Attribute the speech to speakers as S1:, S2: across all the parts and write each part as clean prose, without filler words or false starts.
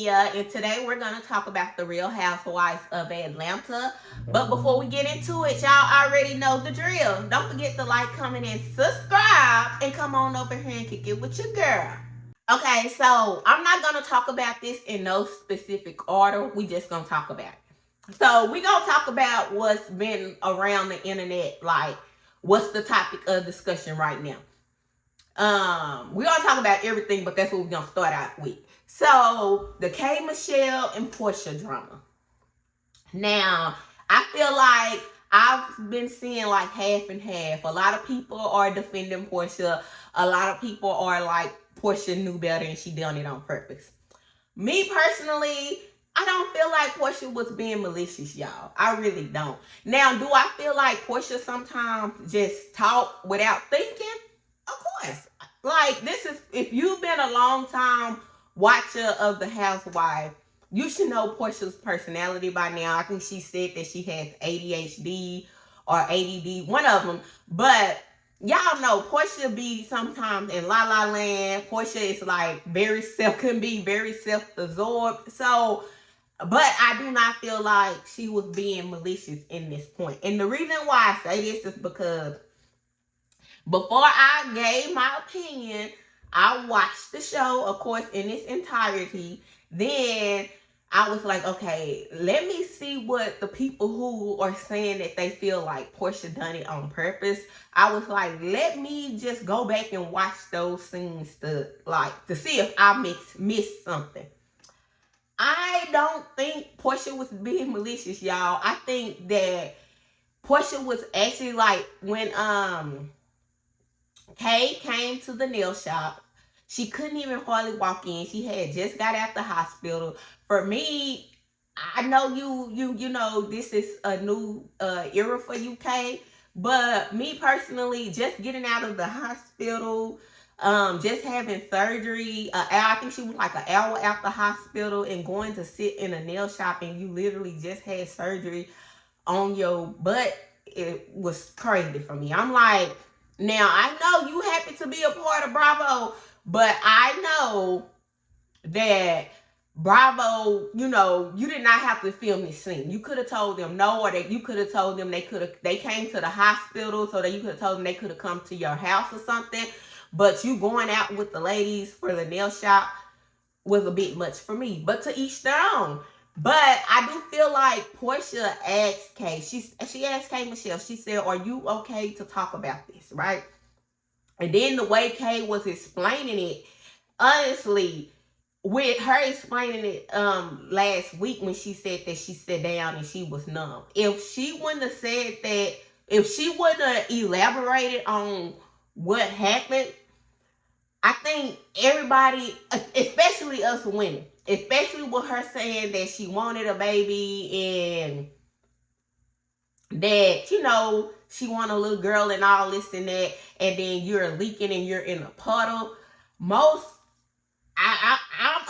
S1: Shamea, and today we're going to talk about the Real Housewives of Atlanta. But before we get into it, y'all already know the drill. Don't forget to like, comment, and subscribe, and come on over here and kick it with your girl. Okay, so I'm not going to talk about this in no specific order. We just going to talk about it. So we're going to talk about what's been around the internet, like what's the topic of discussion right now. We're gonna talk about everything, but that's what we're gonna start out with. So the K Michelle and Porsha drama. Now, I feel like I've been seeing like half and half. A lot of people are defending Porsha. A lot of people are like, Porsha knew better and she done it on purpose. Me personally, I don't feel like Porsha was being malicious, y'all. I really don't. Now, do I feel like Porsha sometimes just talk without thinking? Of course. Like, this is, if you've been a long time watcher of The Housewives, you should know Porsha's personality by now. I think she said that she has ADHD or ADD, one of them. But y'all know Porsha be sometimes in La La Land. Porsha is like can be very self-absorbed. So, but I do not feel like she was being malicious in this point. And the reason why I say this is because before I gave my opinion, I watched the show, of course, in its entirety. Then I was like, okay, let me see what the people who are saying that they feel like Porsha done it on purpose. I was like, let me just go back and watch those scenes to see if I missed something. I don't think Porsha was being malicious, y'all. I think that Porsha was actually like when Kay came to the nail shop. She couldn't even hardly walk in. She had just got out the hospital. For me, I know you know this is a new era for you, Kay. But me personally, just getting out of the hospital, just having surgery, I think she was like an hour out the hospital, and going to sit in a nail shop and you literally just had surgery on your butt. It was crazy for me. I'm like, now, I know you happy to be a part of Bravo, but I know that Bravo, you know, you did not have to film this scene. You could have told them no, or that you could have told them they came to the hospital, so that you could have told them they could have come to your house or something. But you going out with the ladies for the nail shop was a bit much for me. But to each their own. But I do feel like Porsha asked Kay, she asked K Michelle, she said, are you okay to talk about this, right? And then the way Kay was explaining it, honestly, with her explaining it last week when she said that she sat down and she was numb. If she wouldn't have said that, if she wouldn't have elaborated on what happened, I think everybody, especially us women, especially with her saying that she wanted a baby and that, you know, she wanted a little girl and all this and that, and then you're leaking and you're in a puddle. I'm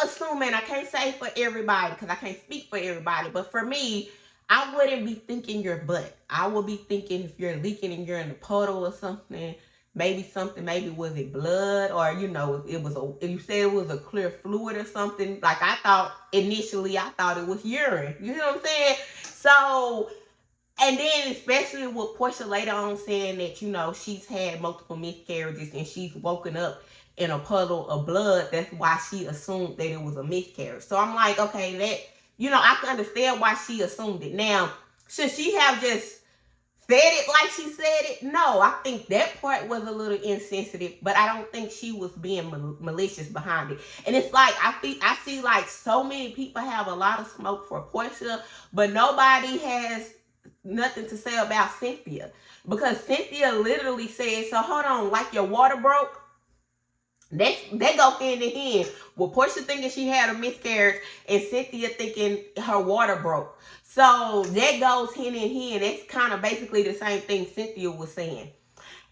S1: assuming, I can't say for everybody because I can't speak for everybody, but for me, I wouldn't be thinking your butt. I would be thinking if you're leaking and you're in a puddle or something, maybe was it blood, or, you know, if you said it was a clear fluid or something, like initially I thought it was urine. You know what I'm saying? So, and then especially with Porsha later on saying that, you know, she's had multiple miscarriages and she's woken up in a puddle of blood. That's why she assumed that it was a miscarriage. So I'm like, okay, that, you know, I can understand why she assumed it. Now, should she have just said it like she said it? No, I think that part was a little insensitive, but I don't think she was being malicious behind it. And it's like, I see like so many people have a lot of smoke for Porsha, but nobody has nothing to say about Cynthia, because Cynthia literally said, so hold on, like your water broke? They go hand in hand with Porsha thinking she had a miscarriage and Cynthia thinking her water broke. So that goes hand in hand. That's kind of basically the same thing Cynthia was saying.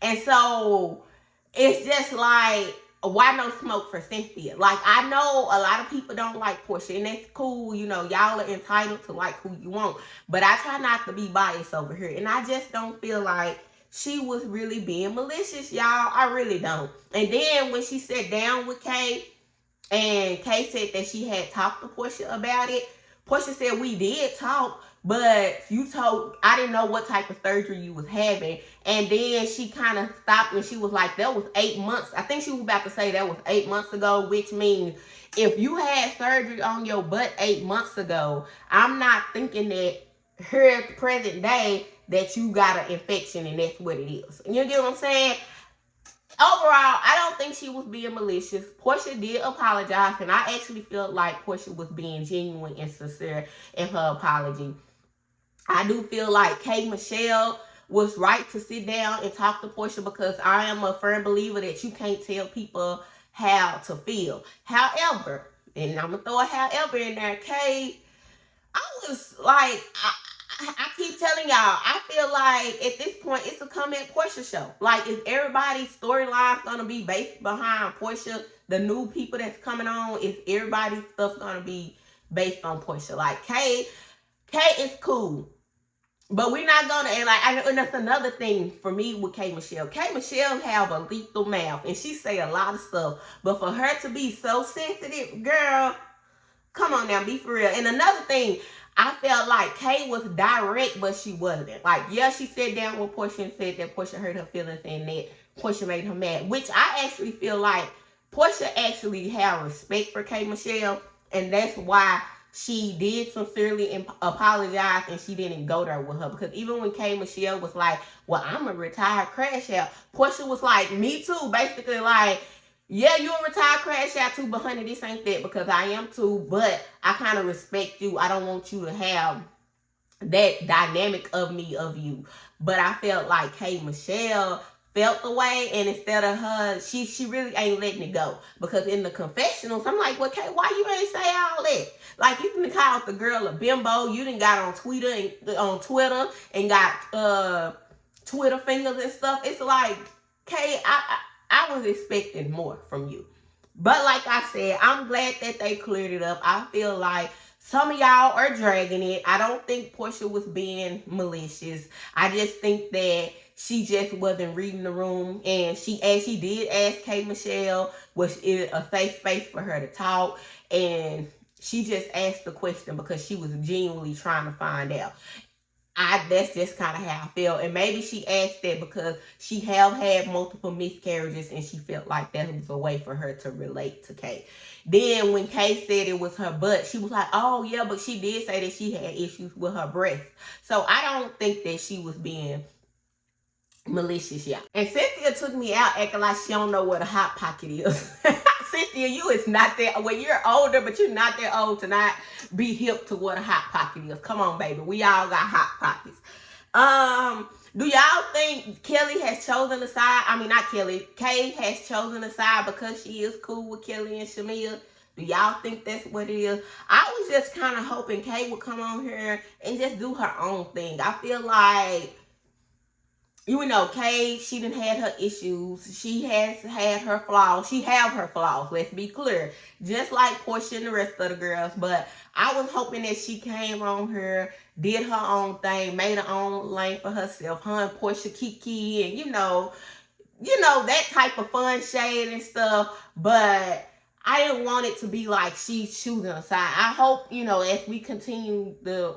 S1: And so it's just like, why no smoke for Cynthia? Like, I know a lot of people don't like Porsha, and that's cool. You know, y'all are entitled to like who you want. But I try not to be biased over here. And I just don't feel like she was really being malicious, y'all. I really don't. And then when she sat down with Kay And Kay said that she had talked to Porsha about it. Porsha said, we did talk, but I didn't know what type of surgery you was having. And then she kind of stopped and she was like, that was 8 months. I think she was about to say that was 8 months ago, which means if you had surgery on your butt 8 months ago, I'm not thinking that here at the present day that you got an infection and that's what it is. You get what I'm saying? Overall, I don't think she was being malicious. Porsha did apologize, and I actually felt like Porsha was being genuine and sincere in her apology. I do feel like K. Michelle was right to sit down and talk to Porsha, because I am a firm believer that you can't tell people how to feel. However, and I'm going to throw a however in there, K, I was like, I keep telling y'all, I feel like at this point it's a come at Porsha show. Like, is everybody's storyline gonna be based behind Porsha? The new people that's coming on, is everybody's stuff gonna be based on Porsha? Like, Kay is cool, but we're not gonna, and that's another thing for me with K. Michelle. K. Michelle have a lethal mouth, and she say a lot of stuff, but for her to be so sensitive, girl, come on now, be for real. And another thing, I felt like Kay was direct, but she wasn't. Like, yeah, she sat down with Porsha and said that Porsha hurt her feelings and that Porsha made her mad, which I actually feel like Porsha actually had respect for K. Michelle, and that's why she did sincerely apologize and she didn't go there with her. Because even when K. Michelle was like, well, I'm a retired crash out, Porsha was like, me too. Basically like, yeah, you a retired crash out too, but honey, this ain't that, because I am too, but I kind of respect you. I don't want you to have that dynamic of me, of you. But I felt like K. Michelle felt the way, and instead of her, she really ain't letting it go. Because in the confessionals, I'm like, well, Kay, why you ain't say all that? Like, you done called the girl a bimbo, you done got on Twitter and got Twitter fingers and stuff. It's like, Kay, I was expecting more from you. But like I said, I'm glad that they cleared it up. I feel like some of y'all are dragging it. I don't think Porsha was being malicious. I just think that she just wasn't reading the room. And she did ask K. Michelle, was it a safe space for her to talk? And she just asked the question because she was genuinely trying to find out. That's just kind of how I feel. And maybe she asked that because she have had multiple miscarriages and she felt like that was a way for her to relate to Kay. Then when Kay said it was her butt, she was like, oh yeah, but she did say that she had issues with her breast. So I don't think that she was being malicious, yeah. And Cynthia took me out acting like she don't know what a hot pocket is. Cynthia, you is not that, well, you're older, but you're not that old to not be hip to what a hot pocket is. Come on, baby. We all got hot pockets. Do y'all think Kelly has chosen a side? I mean, not Kelly. Kay has chosen a side because she is cool with Kelly and Shamea. Do y'all think that's what it is? I was just kind of hoping Kay would come on here and just do her own thing. I feel like, you know, Kay, she done had her issues. She has had her flaws. She have her flaws, let's be clear. Just like Porsha and the rest of the girls. But I was hoping that she came on here, did her own thing, made her own lane for herself. Her and Porsha Kiki and, you know, that type of fun shade and stuff. But I didn't want it to be like she's choosing a side. I hope, you know, as we continue the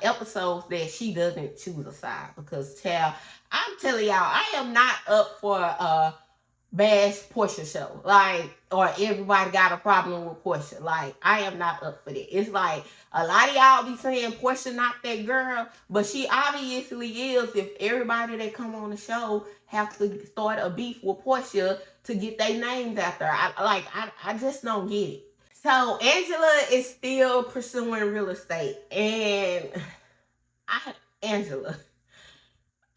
S1: episodes that she doesn't choose a side. Because, child, I'm telling y'all, I am not up for a bash Porsha show. Like, or everybody got a problem with Porsha. Like, I am not up for that. It's like, a lot of y'all be saying Porsha not that girl, but she obviously is if everybody that come on the show have to start a beef with Porsha to get their names out there. I just don't get it. So, Angela is still pursuing real estate. And, Angela,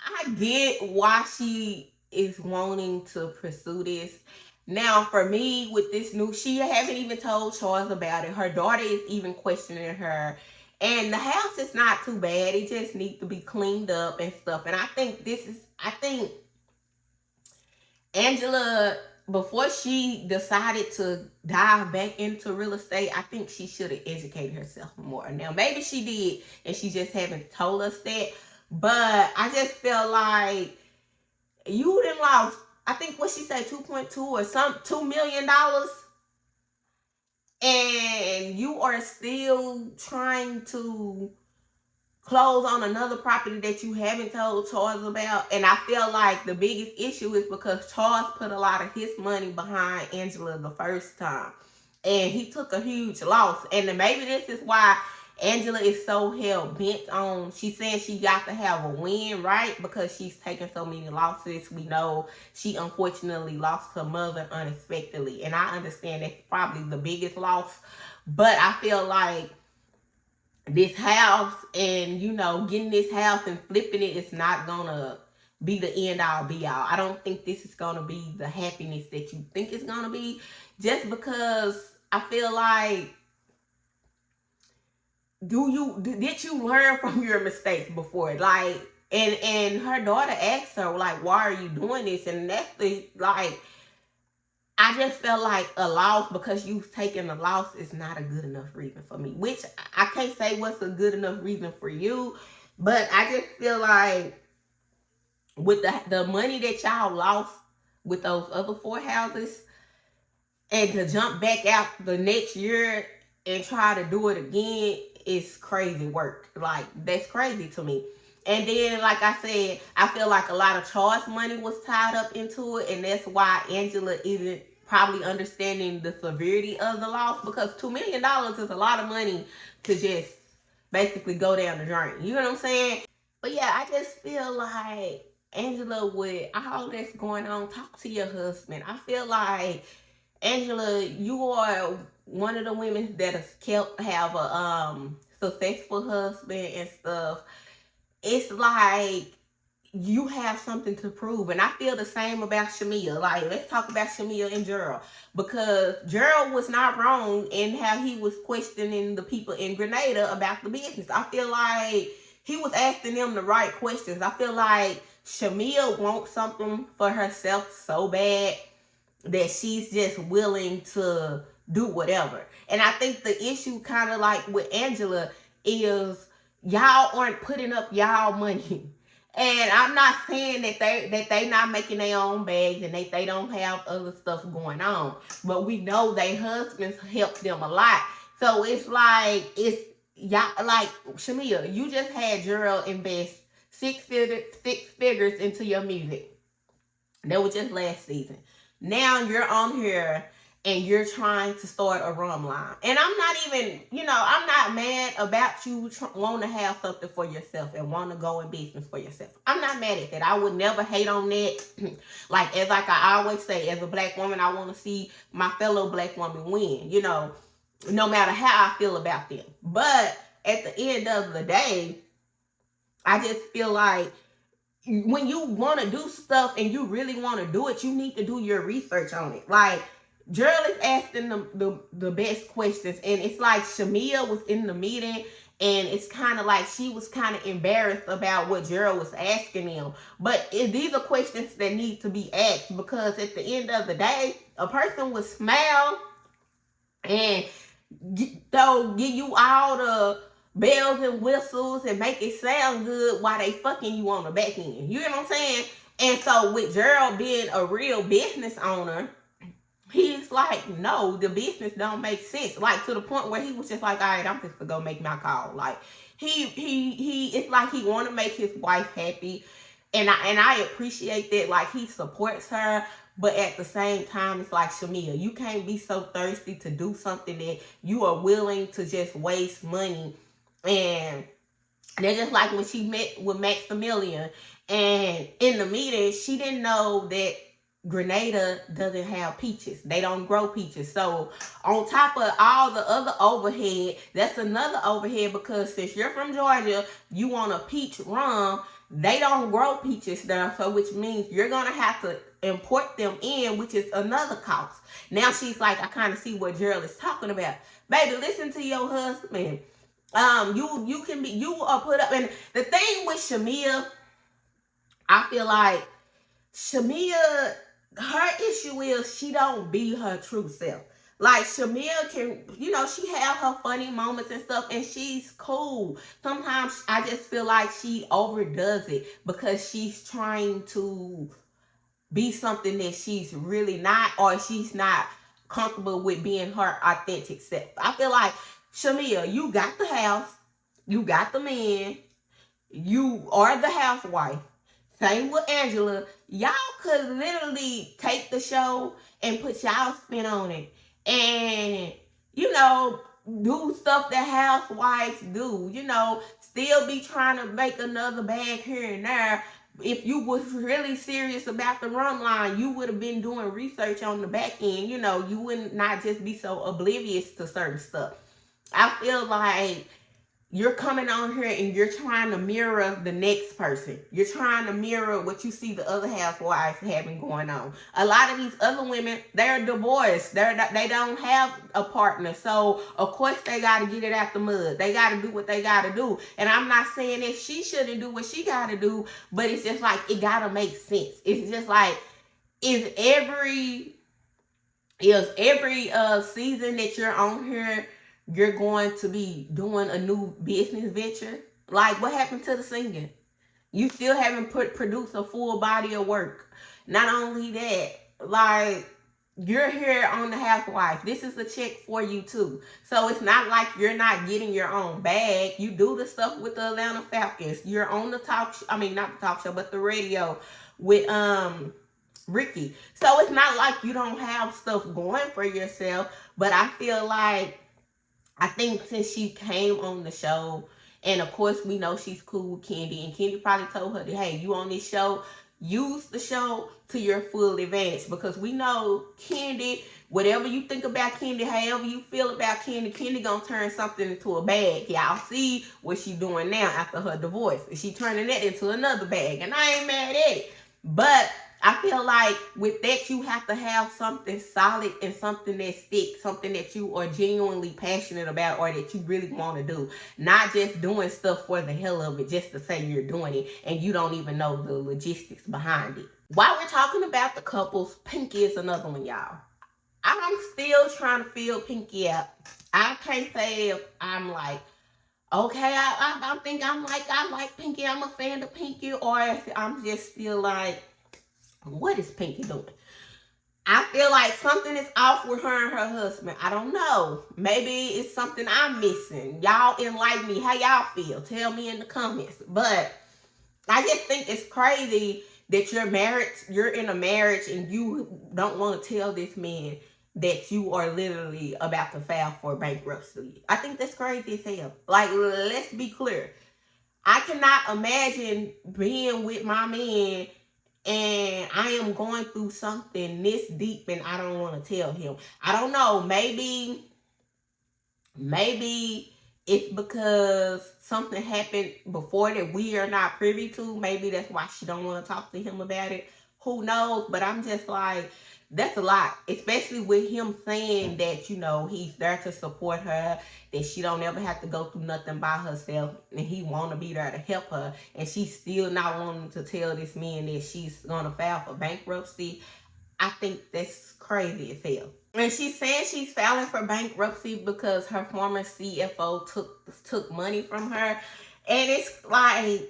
S1: I get why she is wanting to pursue this. Now, for me, with this new, she haven't even told Charles about it. Her daughter is even questioning her. And the house is not too bad. It just needs to be cleaned up and stuff. And I think Angela, before she decided to dive back into real estate, I think she should have educated herself more. Now, maybe she did, and she just haven't told us that. But I just feel like you done lost, I think what she said, 2.2 or some $2 million. and you are still trying to close on another property that you haven't told Charles about. And I feel like the biggest issue is because Charles put a lot of his money behind Angela the first time, and he took a huge loss. And maybe this is why Angela is so hell bent on, she's saying she got to have a win, right? Because she's taken so many losses. We know she unfortunately lost her mother unexpectedly, and I understand that's probably the biggest loss. But I feel like this house and, you know, getting this house and flipping it is not gonna be the end all be all. I don't think this is gonna be the happiness that you think it's gonna be, just because I feel like, did you learn from your mistakes before? Like, and her daughter asked her, like, why are you doing this? And that's the, like, I just felt like a loss because you've taken a loss is not a good enough reason for me. Which I can't say what's a good enough reason for you, but I just feel like with the money that y'all lost with those other 4 houses, and to jump back out the next year and try to do it again is crazy work. Like, that's crazy to me. And then, like I said, I feel like a lot of Charles' money was tied up into it, and that's why Angela isn't probably understanding the severity of the loss, because $2 million is a lot of money to just basically go down the drain. You know what I'm saying? But yeah, I just feel like, Angela, with all that's going on, talk to your husband. I feel like, Angela, you are one of the women that have a successful husband and stuff. It's like you have something to prove. And I feel the same about Shamea. Like, let's talk about Shamea and Gerald. Because Gerald was not wrong in how he was questioning the people in Grenada about the business. I feel like he was asking them the right questions. I feel like Shamea wants something for herself so bad that she's just willing to do whatever. And I think the issue, kind of like with Angela, is y'all aren't putting up y'all money. And I'm not saying that they not making their own bags and they don't have other stuff going on, but we know their husbands help them a lot. So it's like, it's y'all, like, Shamea, you just had Gerald invest six figures into your music. That was just last season. Now you're on here and you're trying to start a rum line. And I'm not even, I'm not mad about you want to have something for yourself and want to go in business for yourself. I'm not mad at that. I would never hate on that. like I always say, as a black woman, I want to see my fellow black woman win, no matter how I feel about them. But at the end of the day, I just feel like, when you want to do stuff and you really want to do it, you need to do your research on it. Like, Gerald is asking the best questions, and it's like Shamea was in the meeting, and it's kind of like she was kind of embarrassed about what Gerald was asking him. But these are questions that need to be asked, because at the end of the day, a person would smile and they'll give you all the bells and whistles and make it sound good while they fucking you on the back end. You know what I'm saying? And so with Gerald being a real business owner, he's like, no, the business don't make sense. Like, to the point where he was just like, all right, I'm just gonna go make my call. Like, it's like he want to make his wife happy, and I appreciate that. Like, he supports her. But at the same time, it's like, Shamea, you can't be so thirsty to do something that you are willing to just waste money. And they're just like when she met with Maximilian, and in the meeting, she didn't know that Grenada doesn't have peaches. They don't grow peaches. So on top of all the other overhead, that's another overhead, because since you're from Georgia, you want a peach rum. They don't grow peaches there, so which means you're going to have to import them in, which is another cost. Now she's like, I kind of see what Gerald is talking about. Baby, listen to your husband. You are put up. And the thing with Shamea, I feel like Shamea, her issue is she don't be her true self. Like, Shamea can, she have her funny moments and stuff, and she's cool. Sometimes I just feel like she overdoes it because she's trying to be something that she's really not, or she's not comfortable with being her authentic self. I feel like, Shamea, you got the house, you got the man, you are the housewife. Same with Angela. Y'all could literally take the show and put y'all spin on it. And, you know, do stuff that housewives do. You know, still be trying to make another bag here and there. If you was really serious about the run line, you would have been doing research on the back end. You know, you wouldn't not just be so oblivious to certain stuff. I feel like you're coming on here and you're trying to mirror the next person. You're trying to mirror what you see the other housewives having going on. A lot of these other women, they're divorced. They don't have a partner. So, of course, they got to get it out the mud. They got to do what they got to do. And I'm not saying that she shouldn't do what she got to do, but it's just like, it got to make sense. It's just like, is every season that you're on here, you're going to be doing a new business venture? Like, what happened to the singing? You still haven't produced a full body of work. Not only that, like, you're here on the Housewives. This is a check for you too. So it's not like you're not getting your own bag. You do the stuff with the Atlanta Falcons. You're on the talk show. I mean, not the talk show, but the radio with Ricky. So it's not like you don't have stuff going for yourself. But I feel like, I think since she came on the show, and of course we know she's cool with Kendi, and Kendi probably told her that, hey, you on this show, use the show to your full advantage, because we know Kendi, whatever you think about Kendi, however you feel about Kendi gonna turn something into a bag. Y'all see what she doing now after her divorce. She turning that into another bag, and I ain't mad at it. But I feel like with that, you have to have something solid and something that sticks, something that you are genuinely passionate about or that you really want to do. Not just doing stuff for the hell of it, just to say you're doing it, and you don't even know the logistics behind it. While we're talking about the couples, Pinky is another one, y'all. I'm still trying to feel Pinky out. I can't say if I'm like, okay, I think I like Pinky, I'm a fan of Pinky, or if I'm just still like, what is Pinky doing? I feel like something is off with her and her husband. I don't know. Maybe it's something I'm missing. Y'all enlighten me. How y'all feel? Tell me in the comments. But I just think it's crazy that you're in a marriage and you don't want to tell this man that you are literally about to file for bankruptcy. I think that's crazy as hell. Like, let's be clear. I cannot imagine being with my man and I am going through something this deep and I don't want to tell him. I don't know. Maybe it's because something happened before that we are not privy to. Maybe that's why she don't want to talk to him about it. Who knows? But I'm just like, that's a lot. Especially with him saying that, you know, he's there to support her, that she don't ever have to go through nothing by herself, and he want to be there to help her, and she's still not wanting to tell this man that she's going to file for bankruptcy. I think that's crazy as hell. And she's saying she's filing for bankruptcy because her former CFO took money from her. And it's like,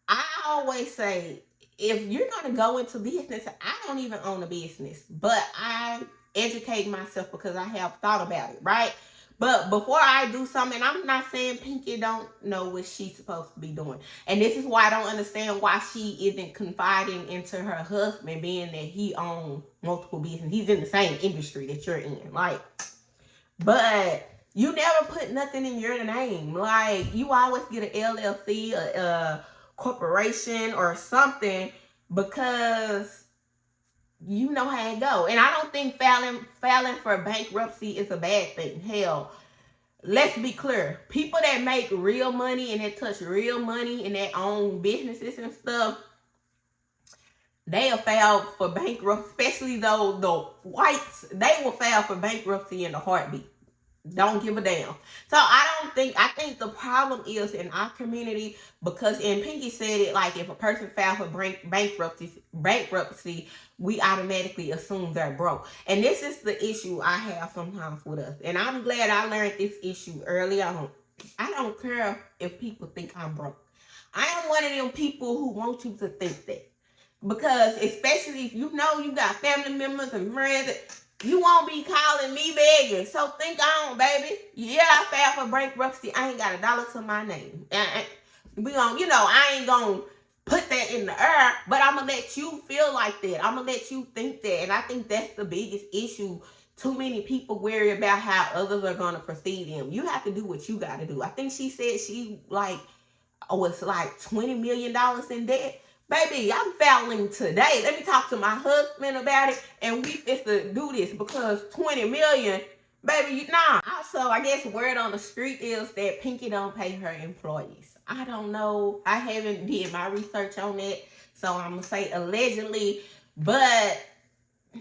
S1: I always say, if you're going to go into business, I don't even own a business, but I educate myself because I have thought about it, right? But before I do something, I'm not saying Pinky don't know what she's supposed to be doing. And this is why I don't understand why she isn't confiding into her husband, being that he owns multiple businesses. He's in the same industry that you're in. Like, but you never put nothing in your name. Like, you always get an LLC, a corporation or something, because you know how it go. And I don't think filing for bankruptcy is a bad thing. Hell, let's be clear. People that make real money and that touch real money and that own businesses and stuff, they'll file for bankruptcy, especially though the whites, they will file for bankruptcy in a heartbeat. Don't give a damn. So I think the problem is in our community, because, and Pinky said it, like, if a person files for bankruptcy, we automatically assume they're broke. And this is the issue I have sometimes with us. And I'm glad I learned this issue early on. I don't care if people think I'm broke. I am one of them people who want you to think that. Because especially if you know you got family members and friends, You won't be calling me begging. So think on, baby. Yeah, I filed for bankruptcy. I ain't got $1 to my name. We gon', I ain't gonna put that in the air, but I'm gonna let you feel like that. I'm gonna let you think that. And I think that's the biggest issue. Too many people worry about how others are gonna perceive them. You have to do what you gotta do. I think she said she was like $20 million in debt. Baby, I'm filing today. Let me talk to my husband about it, and we fit to do this because 20 million, baby, nah. Also, I guess word on the street is that Pinky don't pay her employees. I don't know. I haven't did my research on that, so I'm gonna say allegedly, but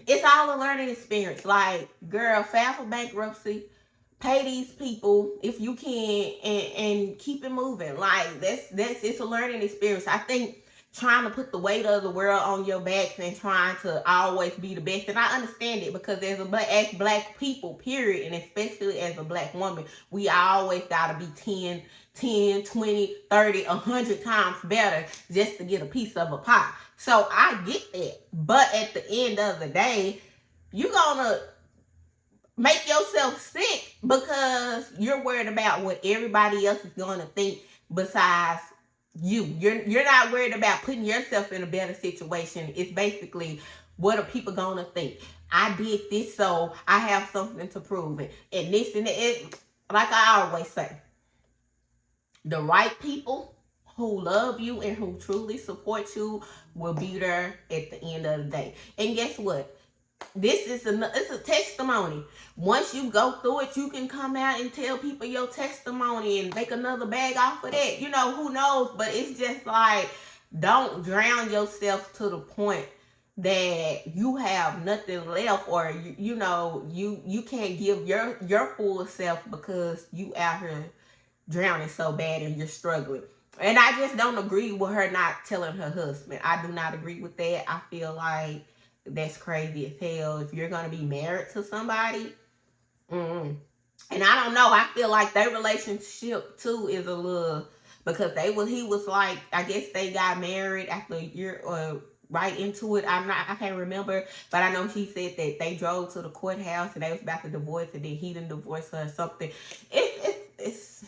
S1: it's all a learning experience. Like, girl, file for bankruptcy, pay these people if you can, and keep it moving. Like, it's a learning experience. I think trying to put the weight of the world on your back and trying to always be the best, and I understand it because as black people, period, and especially as a black woman, we always gotta be 10, 20, 30, 100 times better just to get a piece of a pie. So I get that, but at the end of the day, you're gonna make yourself sick because you're worried about what everybody else is going to think besides you. You're not worried about putting yourself in a better situation. It's basically, what are people going to think? I did this, so I have something to prove it. And this and that. Like I always say, the right people who love you and who truly support you will be there at the end of the day. And guess what? It's a testimony. Once you go through it, you can come out and tell people your testimony and make another bag off of that. Who knows? But it's just like, don't drown yourself to the point that you have nothing left, or you can't give your full self because you out here drowning so bad and you're struggling. And I just don't agree with her not telling her husband. I do not agree with that. I feel like that's crazy as hell. If you're gonna be married to somebody, and I don't know, I feel like their relationship too is a little, because he was like, I guess they got married after a year or right into it. I can't remember, but I know she said that they drove to the courthouse and they was about to divorce, and then he didn't divorce her or something. It's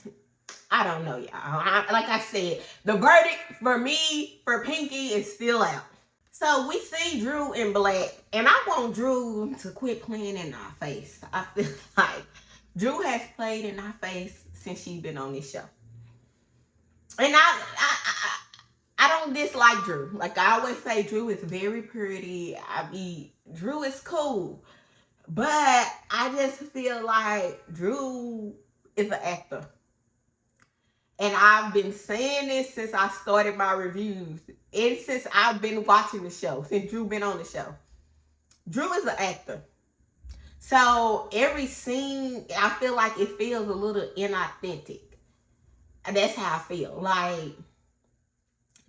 S1: I don't know, y'all. Like I said, the verdict for me, for Pinky, is still out. So we see Drew in black, and I want Drew to quit playing in our face. I feel like Drew has played in our face since she's been on this show. And I don't dislike Drew. Like I always say, Drew is very pretty. Drew is cool. But I just feel like Drew is an actor. And I've been saying this since I started my reviews. And since I've been watching the show. Since Drew been on the show. Drew is an actor. So every scene, I feel like it feels a little inauthentic. And that's how I feel. Like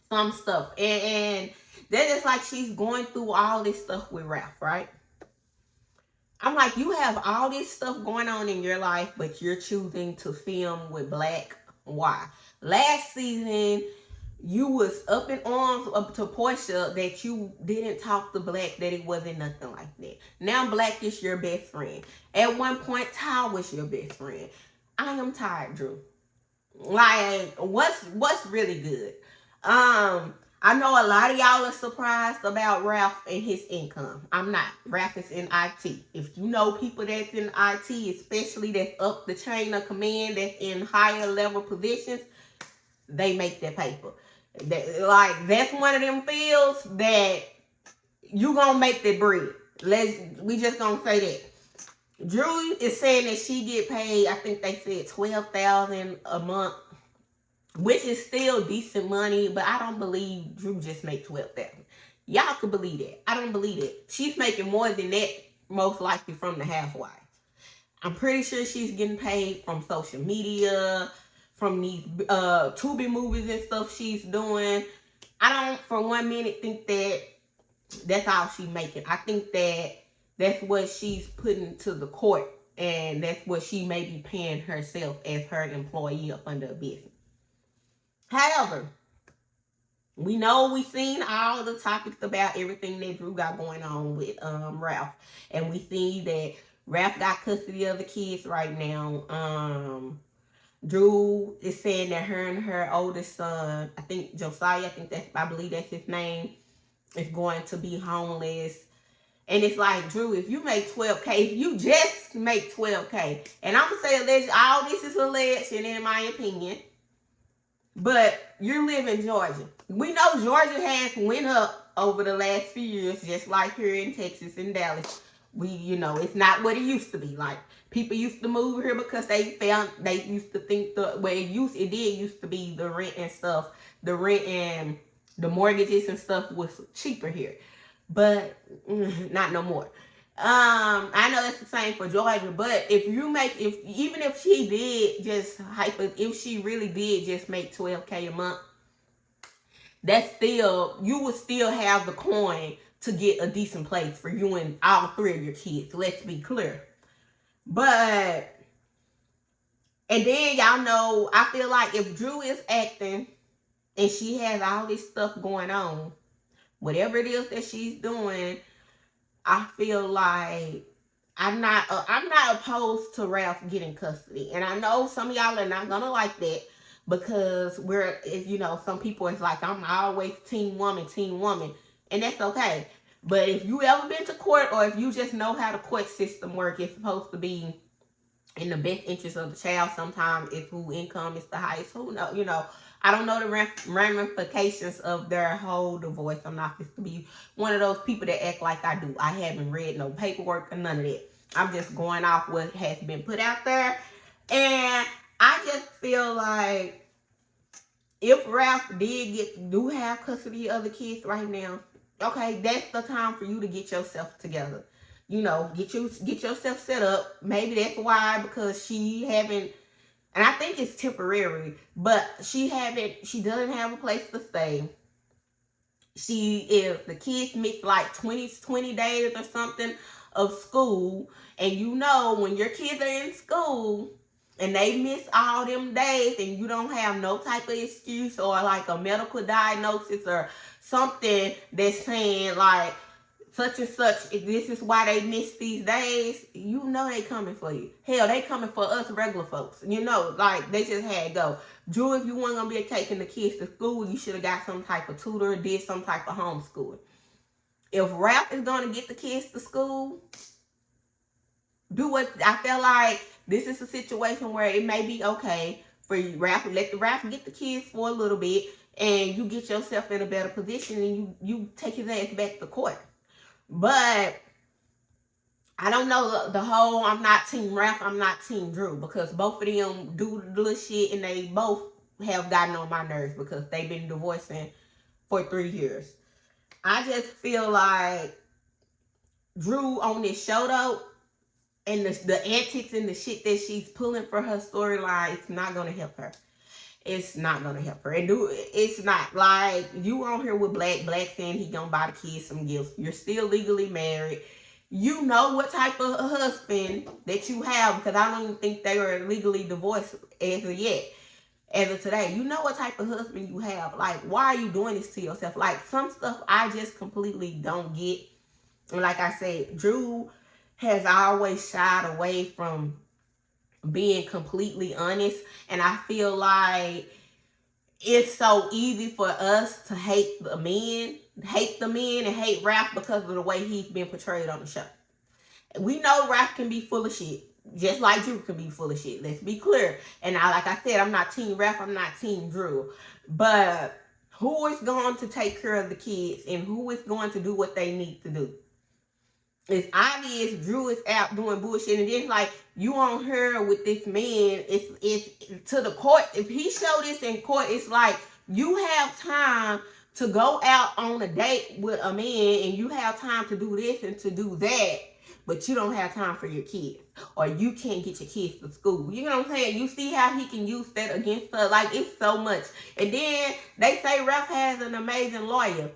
S1: some stuff. And that's just like she's going through all this stuff with Ralph, right? I'm like, you have all this stuff going on in your life, but you're choosing to film with Black. Why? Last season, you was up in arms up to Porsha that you didn't talk to Black, that it wasn't nothing like that. Now Black is your best friend. At one point, Ty was your best friend. I am tired, Drew. Like, what's really good? I know a lot of y'all are surprised about Ralph and his income. I'm not. Ralph is in IT. If you know people that's in IT, especially that's up the chain of command, that's in higher level positions, they make their paper. That's one of them fields that you gonna make the bread. We just gonna say that. Drew is saying that she get paid, I think they said $12,000 a month, which is still decent money, but I don't believe Drew just make $12,000. Y'all could believe that. I don't believe it. She's making more than that, most likely from the Housewives. I'm pretty sure she's getting paid from social media, from these Tubi movies and stuff she's doing. I don't for 1 minute think that that's all she's making. I think that that's what she's putting to the court, and that's what she may be paying herself as her employee up under a business. However, We know we seen all the topics about everything that Drew got going on with Ralph. And we see that Ralph got custody of the kids right now. Drew is saying that her and her oldest son, I think Josiah, I believe that's his name, is going to be homeless. And it's like, Drew, if you make 12K, if you just make 12K, and I'm going to say alleged, all this is alleged, and in my opinion, but you live in Georgia. We know Georgia has went up over the last few years, just like here in Texas and Dallas. It's not what it used to be. Like, people used to move here because they used to think it did used to be the rent and stuff. The rent and the mortgages and stuff was cheaper here. But not no more. I know that's the same for Georgia, but even if she did if she really did just make 12K a month, you would still have the coin to get a decent place for you and all three of your kids. Let's be clear. And then y'all know, I feel like if Drew is acting and she has all this stuff going on, whatever it is that she's doing, I feel like I'm not opposed to Ralph getting custody. And I know some of y'all are not gonna like that because some people is like, I'm always team woman, and that's okay. But if you ever been to court, or if you just know how the court system works, it's supposed to be in the best interest of the child. Sometimes it's who income is the highest. Who know, I don't know the ramifications of their whole divorce. I'm not supposed to be one of those people that act like I do. I haven't read no paperwork or none of that. I'm just going off what has been put out there. And I just feel like if Ralph do have custody of the kids right now, okay, that's the time for you to get yourself together. Get yourself set up. Maybe that's why, because she haven't, and I think it's temporary, but she doesn't have a place to stay. If the kids miss like 20 days or something of school, and when your kids are in school and they miss all them days and you don't have no type of excuse or like a medical diagnosis or something that's saying like such and such, this is why they miss these days, they coming for you. Hell, they coming for us regular folks. Like, they just had to go. Drew, if you weren't going to be taking the kids to school, you should have got some type of tutor, did some type of homeschooling. If Ralph is going to get the kids to school, I feel like this is a situation where it may be okay for you, Ralph, let the Ralph get the kids for a little bit, and you get yourself in a better position, and you take his ass back to court. But I don't know the whole I'm not team Ralph, I'm not team Drew, because both of them do the little shit and they both have gotten on my nerves because they've been divorcing for 3 years. I just feel like Drew on this show though, and the antics and the shit that she's pulling for her storyline, it's not going to help her. It's not going to help her. It's not like you on here with Black saying he going to buy the kids some gifts. You're still legally married. You know what type of husband that you have, because I don't even think they are legally divorced as of yet. As of today, you know what type of husband you have. Like, why are you doing this to yourself? Like, some stuff I just completely don't get. And like I said, Drew has always shied away from being completely honest, and I feel like it's so easy for us to hate the men and hate Ralph because of the way he's been portrayed on the show. We know Ralph can be full of shit, just like Drew can be full of shit. Let's be clear. And like I said, I'm not team Ralph, I'm not team Drew, but who is going to take care of the kids and who is going to do what they need to do? It's obvious Drew is out doing bullshit, and then like you on her with this man. It's to the court. If he show this in court, it's like you have time to go out on a date with a man, and you have time to do this and to do that, but you don't have time for your kids, or you can't get your kids to school. You know what I'm saying? You see how he can use that against her? Like, it's so much. And then they say Ralph has an amazing lawyer.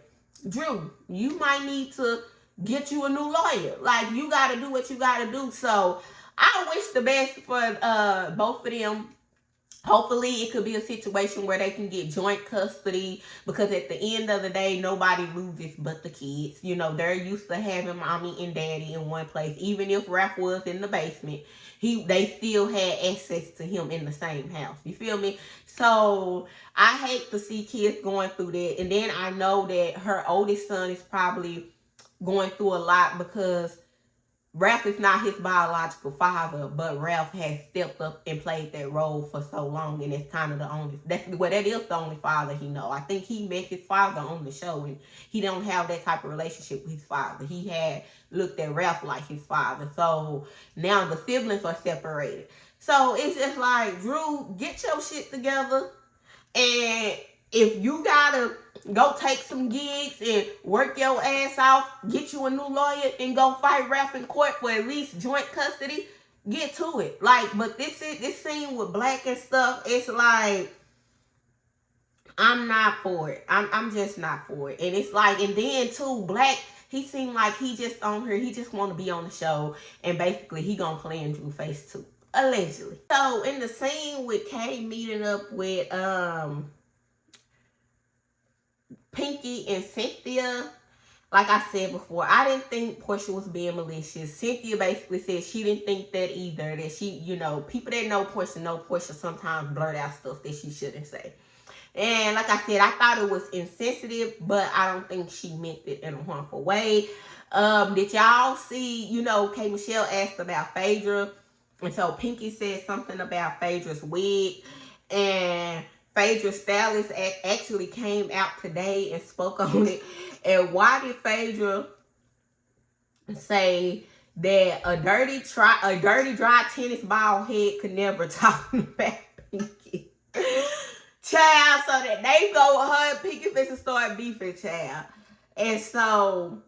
S1: Drew, you might need to get you a new lawyer. Like, you got to do what you got to do. So I wish the best for both of them. Hopefully, it could be a situation where they can get joint custody, because at the end of the day, nobody loses but the kids. You know, they're used to having mommy and daddy in one place. Even if Raph was in the basement, they still had access to him in the same house. You feel me? So I hate to see kids going through that. And then I know that her oldest son is probably going through a lot, because Ralph is not his biological father, but Ralph has stepped up and played that role for so long, and it's kind of that is the only father he know. I think he met his father on the show, and he don't have that type of relationship with his father. He had looked at Ralph like his father, so now the siblings are separated. So it's just like, Drew, get your shit together, and if you gotta go take some gigs and work your ass off, get you a new lawyer, and go fight Ralph in court for at least joint custody, get to it. Like, but this scene with Black and stuff, it's like, I'm not for it. I'm just not for it. And it's like, and then too, Black, he seemed like he just on her, he just want to be on the show, and basically he gonna play in Drew face too, allegedly. So in the scene with Kay meeting up with Pinky and Cynthia, like I said before, I didn't think Porsha was being malicious. Cynthia basically said she didn't think that either. That she, you know, people that know Porsha sometimes blurt out stuff that she shouldn't say. And like I said, I thought it was insensitive, but I don't think she meant it in a harmful way. Did y'all see, you know, K. Michelle asked about Phaedra, and so Pinky said something about Phaedra's wig, and Phaedra's stylist actually came out today and spoke on it. And why did Phaedra say that a dirty dry tennis ball head could never talk about Pinky? Child, so that they go with her and Pinky Fish and start beefing, child. And so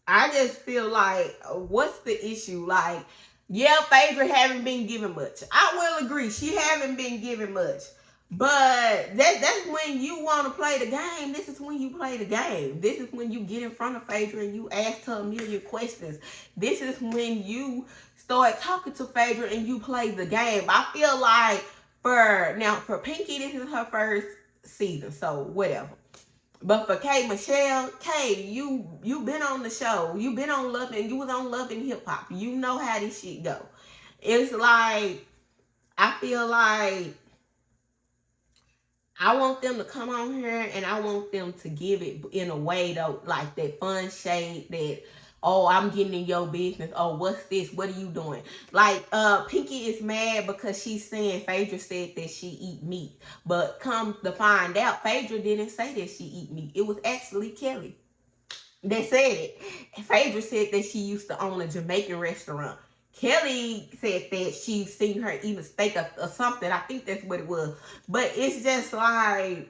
S1: I just feel like, what's the issue? Like, yeah, Phaedra haven't been given much. I will agree, she haven't been given much. But that's when you want to play the game. This is when you play the game. This is when you get in front of Phaedra and you ask her a million questions. This is when you start talking to Phaedra and you play the game. I feel like for Pinky, this is her first season, so whatever. But for K. Michelle, K, you been on the show. You been on Love, and you was on Love and Hip Hop. You know how this shit go. It's like, I feel like I want them to come on here, and I want them to give it in a way, though, like that fun shade that, oh, I'm getting in your business. Oh, what's this? What are you doing? Like, Pinky is mad because she's saying Phaedra said that she eat meat. But come to find out, Phaedra didn't say that she eat meat. It was actually Kelly that said it. Phaedra said that she used to own a Jamaican restaurant. Kelly said that she seen her eat a steak or something. I think that's what it was. But it's just like,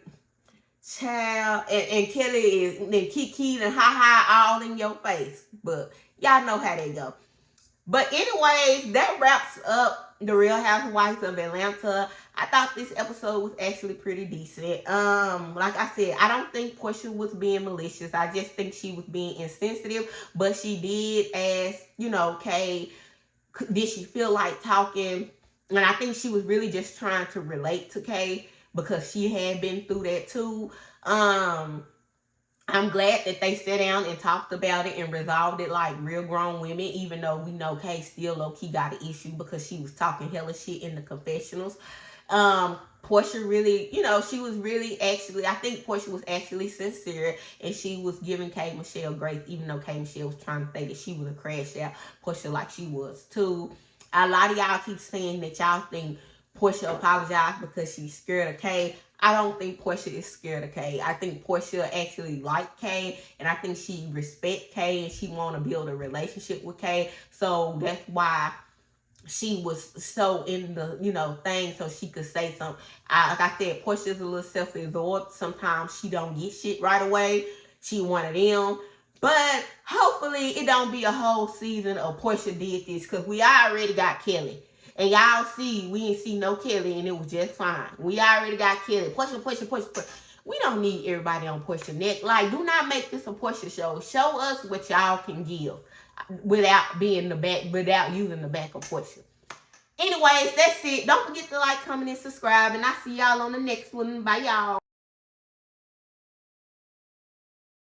S1: child, and Kelly is, and Kiki and ha all in your face. But y'all know how they go. But anyways, that wraps up the Real Housewives of Atlanta. I thought this episode was actually pretty decent. Like I said, I don't think Porsha was being malicious. I just think she was being insensitive. But she did ask, you know, Kay, did she feel like talking? And I think she was really just trying to relate to Kay, because she had been through that too. I'm glad that they sat down and talked about it and resolved it like real grown women, even though we know Kay still low-key got an issue because she was talking hella shit in the confessionals. Porsha really, you know, she was really actually, I think Porsha was actually sincere, and she was giving K. Michelle grace, even though K. Michelle was trying to say that she was a crash out. Porsha like she was too. A lot of y'all keep saying that y'all think Porsha apologized because she's scared of Kay. I don't think Porsha is scared of Kay. I think Porsha actually liked Kay, and I think she respect Kay, and she want to build a relationship with Kay. So that's why she was so in the, you know, thing, so she could say something. Like I said, Porsha's a little self-absorbed. Sometimes she don't get shit right away. She one of them. But hopefully it don't be a whole season of Porsha did this, because we already got Kelly. And y'all see, we ain't see no Kelly, and it was just fine. We already got Kelly. Porsha. We don't need everybody on Porsha neck. Like, do not make this a Porsha show. Show us what y'all can give without being without using the back of Porsha. Anyways, that's it. Don't forget to like, comment, and subscribe. And I'll see y'all on the next one. Bye, y'all.